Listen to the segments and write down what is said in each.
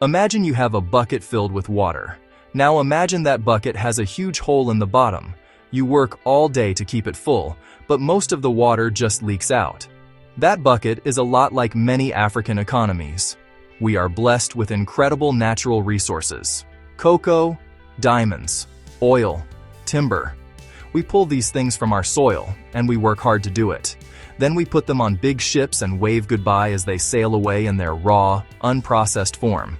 Imagine you have a bucket filled with water. Now imagine that bucket has a huge hole in the bottom. You work all day to keep it full, but most of the water just leaks out. That bucket is a lot like many African economies. We are blessed with incredible natural resources: cocoa, diamonds, oil, timber. We pull these things from our soil, and we work hard to do it. Then we put them on big ships and wave goodbye as they sail away in their raw, unprocessed form.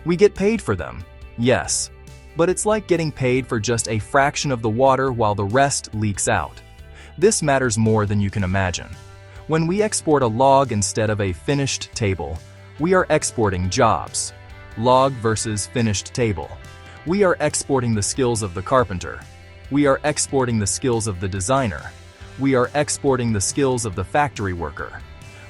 We get paid for them, yes, but it's like getting paid for just a fraction of the water while the rest leaks out. This matters more than you can imagine. When we export a log instead of a finished table, we are exporting jobs. Log versus finished table. We are exporting the skills of the carpenter. We are exporting the skills of the designer. We are exporting the skills of the factory worker.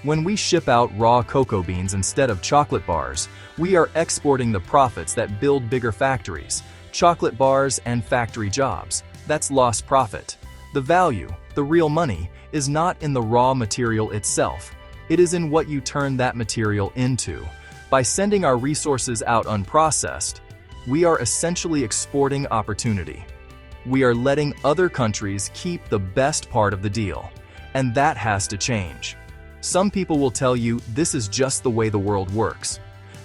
When we ship out raw cocoa beans instead of chocolate bars, we are exporting the profits that build bigger factories, chocolate bars and factory jobs. That's lost profit. The value, the real money, is not in the raw material itself. It is in what you turn that material into. By sending our resources out unprocessed, we are essentially exporting opportunity. We are letting other countries keep the best part of the deal, and that has to change. Some people will tell you this is just the way the world works.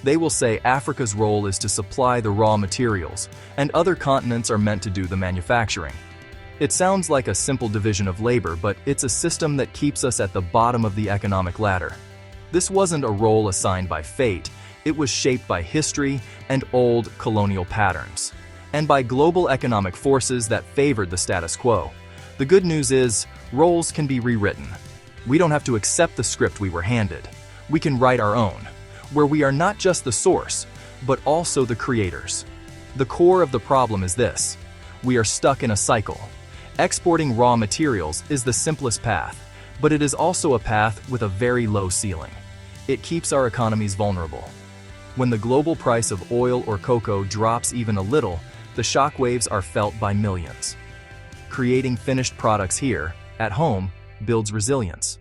They will say Africa's role is to supply the raw materials, and other continents are meant to do the manufacturing. It sounds like a simple division of labor, but it's a system that keeps us at the bottom of the economic ladder. This wasn't a role assigned by fate, it was shaped by history and old colonial patterns, and by global economic forces that favored the status quo. The good news is, roles can be rewritten. We don't have to accept the script we were handed. We can write our own, where we are not just the source, but also the creators. The core of the problem is this: we are stuck in a cycle. Exporting raw materials is the simplest path, but it is also a path with a very low ceiling. It keeps our economies vulnerable. When the global price of oil or cocoa drops even a little, the shockwaves are felt by millions. Creating finished products here, at home, builds resilience.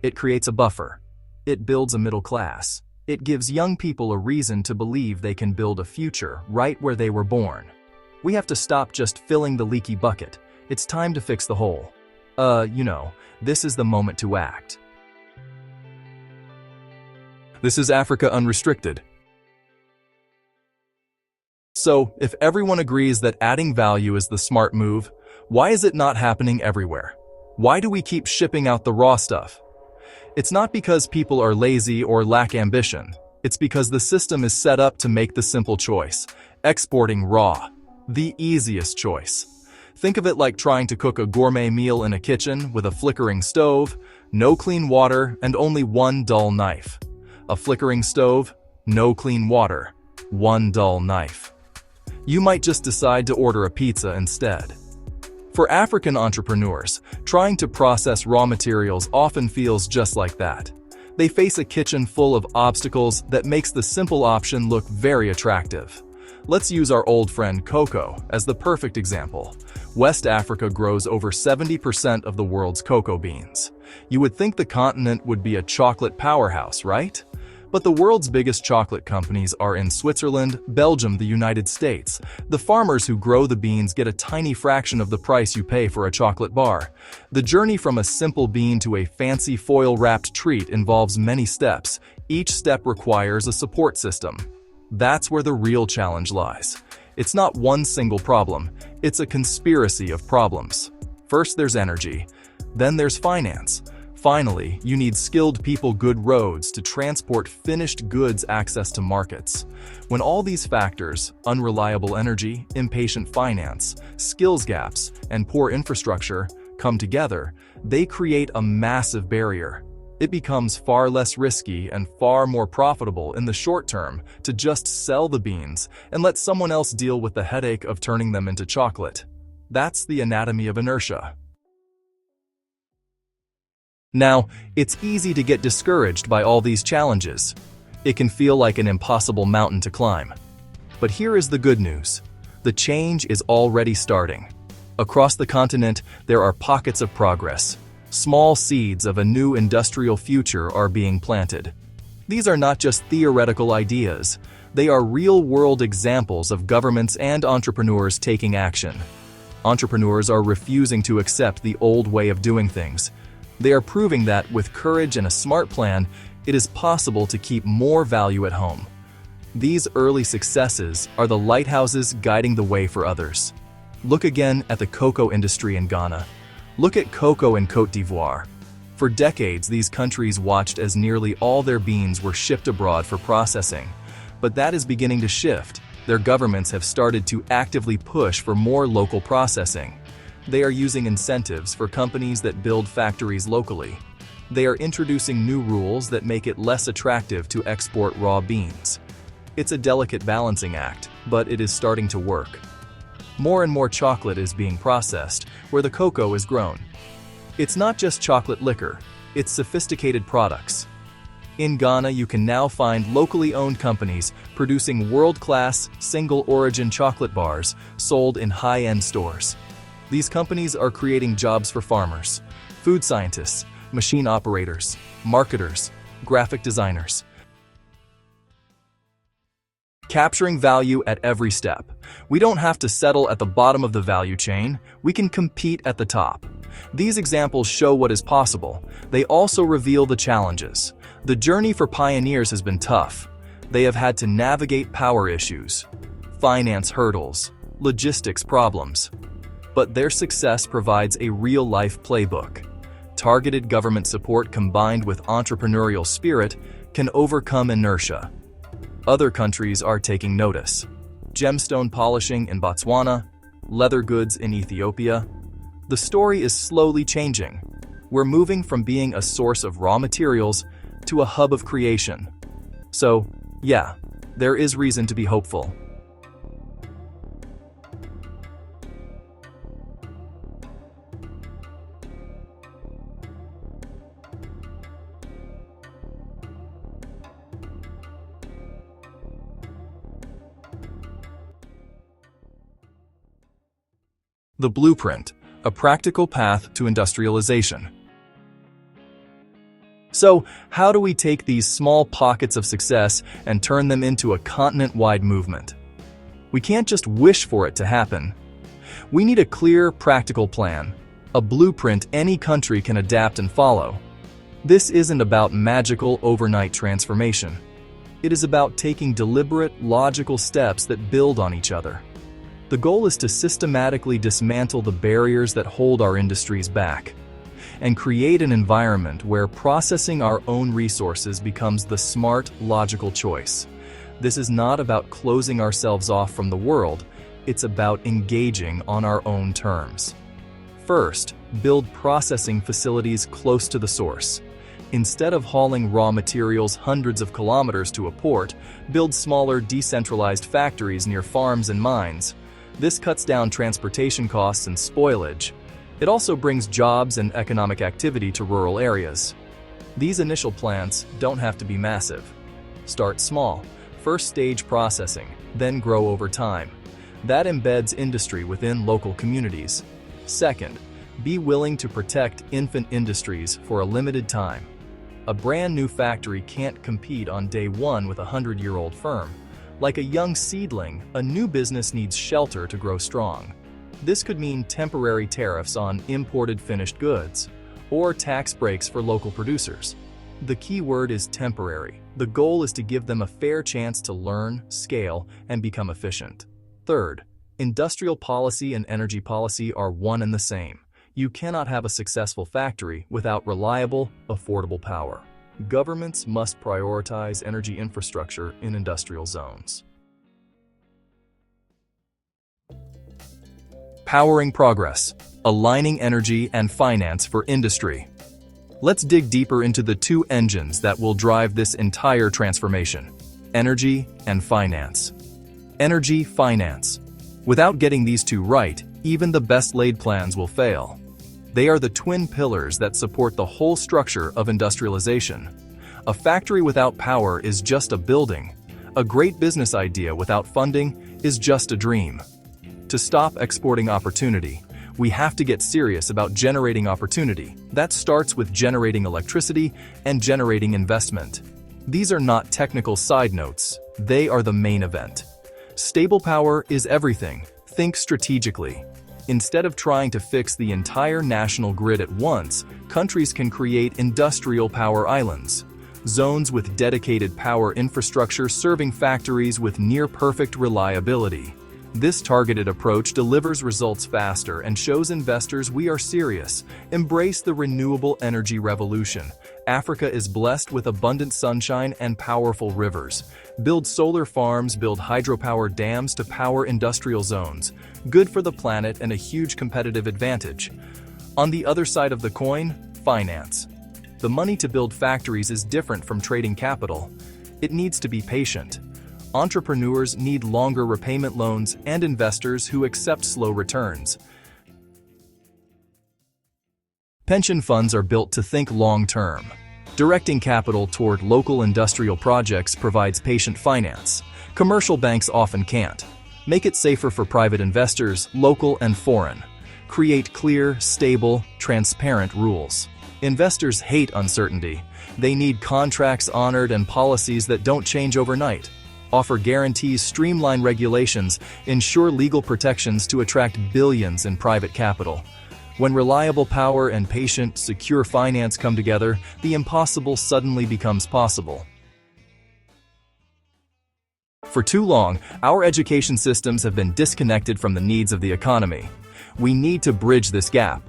It creates a buffer. It builds a middle class. It gives young people a reason to believe they can build a future right where they were born. We have to stop just filling the leaky bucket. It's time to fix the hole. This is the moment to act. This is Africa Unrestricted. So, if everyone agrees that adding value is the smart move, why is it not happening everywhere? Why do we keep shipping out the raw stuff? It's not because people are lazy or lack ambition. It's because the system is set up to make the simple choice: exporting raw. The easiest choice. Think of it like trying to cook a gourmet meal in a kitchen with a flickering stove, no clean water, and only one dull knife. A flickering stove, no clean water, one dull knife. You might just decide to order a pizza instead. For African entrepreneurs, trying to process raw materials often feels just like that. They face a kitchen full of obstacles that makes the simple option look very attractive. Let's use our old friend cocoa as the perfect example. West Africa grows over 70% of the world's cocoa beans. You would think the continent would be a chocolate powerhouse, right? But the world's biggest chocolate companies are in Switzerland, Belgium, the United States. The farmers who grow the beans get a tiny fraction of the price you pay for a chocolate bar. The journey from a simple bean to a fancy foil-wrapped treat involves many steps. Each step requires a support system. That's where the real challenge lies. It's not one single problem, it's a conspiracy of problems. First there's energy, then there's finance. Finally, you need skilled people, good roads to transport finished goods, access to markets. When all these factors, unreliable energy, impatient finance, skills gaps, and poor infrastructure, come together, they create a massive barrier. It becomes far less risky and far more profitable in the short term to just sell the beans and let someone else deal with the headache of turning them into chocolate. That's the anatomy of inertia. Now, it's easy to get discouraged by all these challenges. It can feel like an impossible mountain to climb. But here is the good news. The change is already starting. Across the continent, there are pockets of progress. Small seeds of a new industrial future are being planted. These are not just theoretical ideas. They are real-world examples of governments and entrepreneurs taking action. Entrepreneurs are refusing to accept the old way of doing things. They are proving that with courage and a smart plan, it is possible to keep more value at home. These early successes are the lighthouses guiding the way for others. Look again at the cocoa industry in Ghana. Look at cocoa in Côte d'Ivoire. For decades, these countries watched as nearly all their beans were shipped abroad for processing. But that is beginning to shift. Their governments have started to actively push for more local processing. They are using incentives for companies that build factories locally. They are introducing new rules that make it less attractive to export raw beans. It's a delicate balancing act, but it is starting to work. More and more chocolate is being processed where the cocoa is grown. It's not just chocolate liquor, it's sophisticated products. In Ghana, you can now find locally owned companies producing world-class, single-origin chocolate bars sold in high-end stores. These companies are creating jobs for farmers, food scientists, machine operators, marketers, graphic designers. Capturing value at every step. We don't have to settle at the bottom of the value chain, we can compete at the top. These examples show what is possible. They also reveal the challenges. The journey for pioneers has been tough. They have had to navigate power issues, finance hurdles, logistics problems. But their success provides a real-life playbook. Targeted government support combined with entrepreneurial spirit can overcome inertia. Other countries are taking notice. Gemstone polishing in Botswana, leather goods in Ethiopia. The story is slowly changing. We're moving from being a source of raw materials to a hub of creation. So, yeah, there is reason to be hopeful. The Blueprint, a practical path to industrialization. So, how do we take these small pockets of success and turn them into a continent-wide movement? We can't just wish for it to happen. We need a clear, practical plan, a blueprint any country can adapt and follow. This isn't about magical overnight transformation. It is about taking deliberate, logical steps that build on each other. The goal is to systematically dismantle the barriers that hold our industries back and create an environment where processing our own resources becomes the smart, logical choice. This is not about closing ourselves off from the world, it's about engaging on our own terms. First, build processing facilities close to the source. Instead of hauling raw materials hundreds of kilometers to a port, build smaller, decentralized factories near farms and mines. This cuts down transportation costs and spoilage. It also brings jobs and economic activity to rural areas. These initial plants don't have to be massive. Start small. First stage processing, then grow over time. That embeds industry within local communities. Second, be willing to protect infant industries for a limited time. A brand new factory can't compete on day one with a 100-year-old firm. Like a young seedling, a new business needs shelter to grow strong. This could mean temporary tariffs on imported finished goods, or tax breaks for local producers. The key word is temporary. The goal is to give them a fair chance to learn, scale, and become efficient. Third, industrial policy and energy policy are one and the same. You cannot have a successful factory without reliable, affordable power. Governments must prioritize energy infrastructure in industrial zones. Powering progress, aligning energy and finance for industry. Let's dig deeper into the two engines that will drive this entire transformation: energy and finance. Energy, finance. Without getting these two right, even the best-laid plans will fail. They are the twin pillars that support the whole structure of industrialization. A factory without power is just a building. A great business idea without funding is just a dream. To stop exporting opportunity, we have to get serious about generating opportunity. That starts with generating electricity and generating investment. These are not technical side notes, they are the main event. Stable power is everything. Think strategically. Instead of trying to fix the entire national grid at once, countries can create industrial power islands. Zones with dedicated power infrastructure serving factories with near-perfect reliability. This targeted approach delivers results faster and shows investors we are serious. Embrace the renewable energy revolution. Africa is blessed with abundant sunshine and powerful rivers. Build solar farms, build hydropower dams to power industrial zones. Good for the planet and a huge competitive advantage. On the other side of the coin, finance. The money to build factories is different from trading capital. It needs to be patient. Entrepreneurs need longer repayment loans and investors who accept slow returns. Pension funds are built to think long-term. Directing capital toward local industrial projects provides patient finance. Commercial banks often can't. Make it safer for private investors, local and foreign. Create clear, stable, transparent rules. Investors hate uncertainty. They need contracts honored and policies that don't change overnight. Offer guarantees, streamline regulations, ensure legal protections to attract billions in private capital. When reliable power and patient, secure finance come together, the impossible suddenly becomes possible. For too long, our education systems have been disconnected from the needs of the economy. We need to bridge this gap.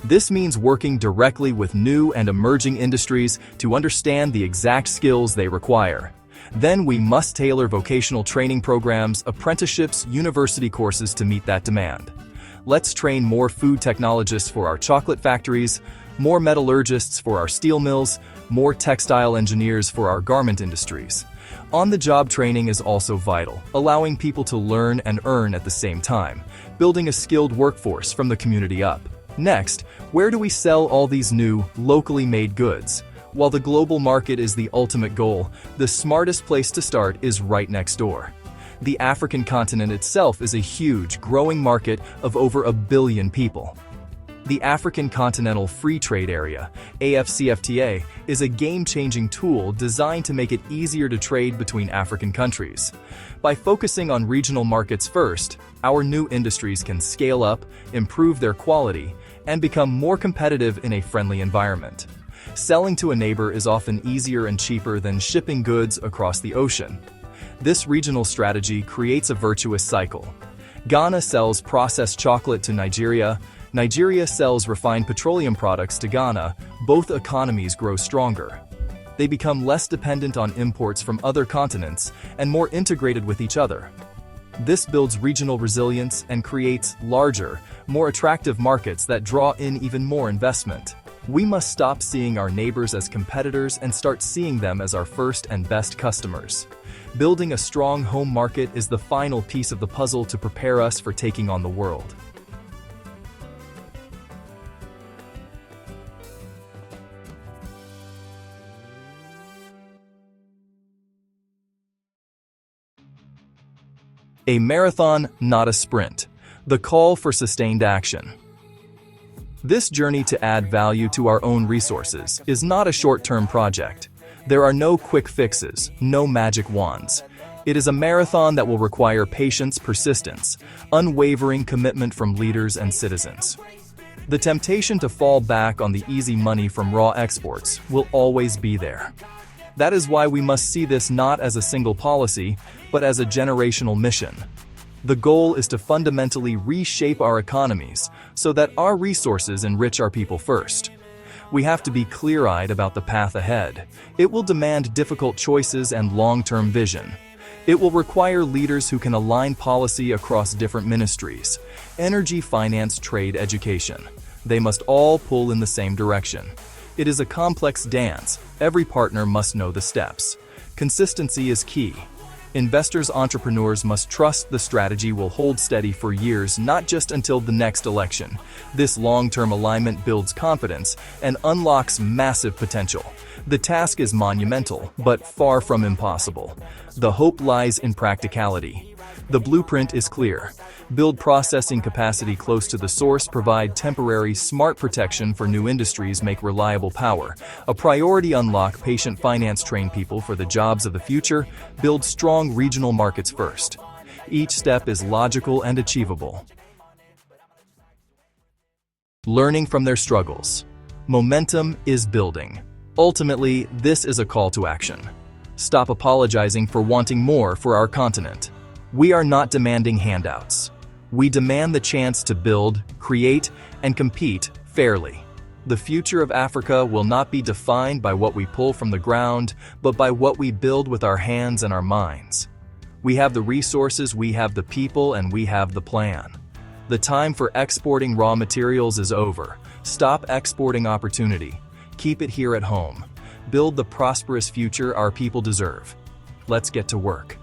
This means working directly with new and emerging industries to understand the exact skills they require. Then we must tailor vocational training programs, apprenticeships, university courses to meet that demand. Let's train more food technologists for our chocolate factories, more metallurgists for our steel mills, more textile engineers for our garment industries. On-the-job training is also vital, allowing people to learn and earn at the same time, building a skilled workforce from the community up. Next, where do we sell all these new, locally made goods? While the global market is the ultimate goal, the smartest place to start is right next door. The African continent itself is a huge, growing market of over 1 billion people. The African Continental Free Trade Area, AfCFTA, is a game-changing tool designed to make it easier to trade between African countries. By focusing on regional markets first, our new industries can scale up, improve their quality, and become more competitive in a friendly environment. Selling to a neighbor is often easier and cheaper than shipping goods across the ocean. This regional strategy creates a virtuous cycle. Ghana sells processed chocolate to Nigeria. Nigeria sells refined petroleum products to Ghana. Both economies grow stronger. They become less dependent on imports from other continents and more integrated with each other. This builds regional resilience and creates larger, more attractive markets that draw in even more investment. We must stop seeing our neighbors as competitors and start seeing them as our first and best customers. Building a strong home market is the final piece of the puzzle to prepare us for taking on the world. A marathon, not a sprint. The call for sustained action. This journey to add value to our own resources is not a short-term project. There are no quick fixes, no magic wands. It is a marathon that will require patience, persistence, unwavering commitment from leaders and citizens. The temptation to fall back on the easy money from raw exports will always be there. That is why we must see this not as a single policy, but as a generational mission. The goal is to fundamentally reshape our economies so that our resources enrich our people first. We have to be clear-eyed about the path ahead. It will demand difficult choices and long-term vision. It will require leaders who can align policy across different ministries: energy, finance, trade, education. They must all pull in the same direction. It is a complex dance. Every partner must know the steps. Consistency is key. Investors, entrepreneurs must trust the strategy will hold steady for years, not just until the next election. This long-term alignment builds confidence and unlocks massive potential. The task is monumental, but far from impossible. The hope lies in practicality. The blueprint is clear. Build processing capacity close to the source, provide temporary, smart protection for new industries, make reliable power. A priority unlock patient finance, train people for the jobs of the future, build strong regional markets first. Each step is logical and achievable. Learning from their struggles. Momentum is building. Ultimately, this is a call to action. Stop apologizing for wanting more for our continent. We are not demanding handouts. We demand the chance to build, create, and compete fairly. The future of Africa will not be defined by what we pull from the ground, but by what we build with our hands and our minds. We have the resources, we have the people, and we have the plan. The time for exporting raw materials is over. Stop exporting opportunity. Keep it here at home. Build the prosperous future our people deserve. Let's get to work.